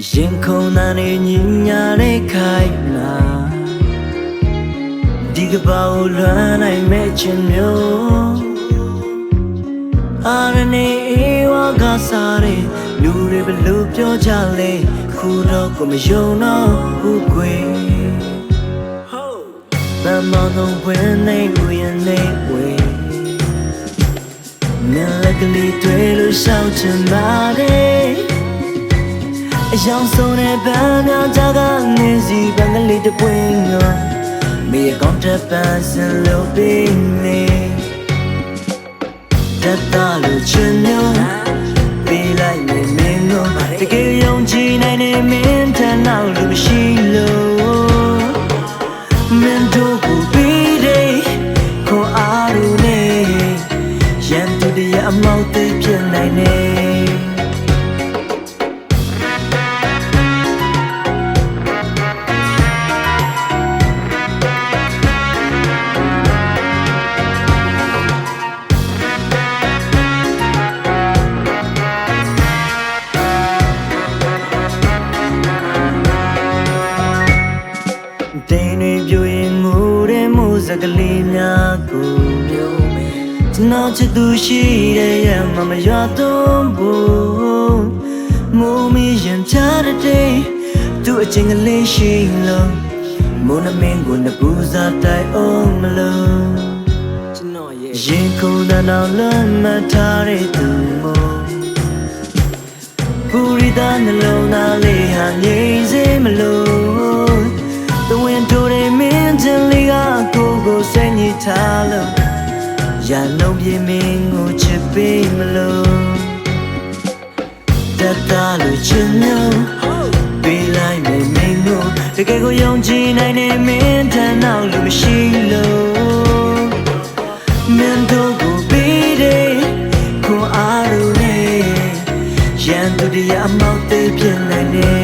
ရင်ခုန်တာနေညညာတဲ့ခိုင်နာဒီကပောက်လွမ်းနိုင်မဲ့ခြင်းမျိုးအာရနေဝါကစားတဲ့လူတွေဘလို့ပြောကြလဲခုတော့ကိုမယုံတော့ဘူးခွေမမတော့ဝင်နေကိုရင်နေဝေမြင်လက်ကလေးတွေ့လို့ရှောက်ချင်ပါတယ်အယောင်ဆုံးတဲ့ပန်းများကြကနေစီပန်းကလေးတစ်ပွင့်ကမေကောင်းတဲ့ပန်းစင်လို့ပြီးနေတတ်တာလို့ချင်မျိုးပေးလိုက်နေမင်းတို့တကယ်ယုံကြည်နိုင်နေမင်းထနောက်လို့မရှိလို့မင်းတို့ကိုပြီးတဲ့ခေါ်အားလို့နေရန်သူတရားအမောက်သိဖြစ်နိုင်နေတင်းတွေပြိုရင်ငိုတဲ့မိုးစကလေးများကိုမျိုးမယ်ကျွန်တော်ချစ်သူရှိတဲ့ရမမရွာသွန်းဖို့မိုးမီရင်ချတဲ့သူအချင်းကလေးရှိလို့မိုးနှမင်းကိုနပူစားတိုက်အောင်မလို့ကျွန်တော်ရဲ့ရင်ခုန်တဲ့နောက်လွမ်းမထားတဲ့သူမို့ပူရီသားနှလုံးသားလေးဟာငြိမ်စေမလို့The window they mean to liga go send you talo Ya no be mingo chippy malo That talo chino Be like me mingo The go young gene I name in ten now lo shilo Mendo go be day Ko aru ne Yan to the amount they pin like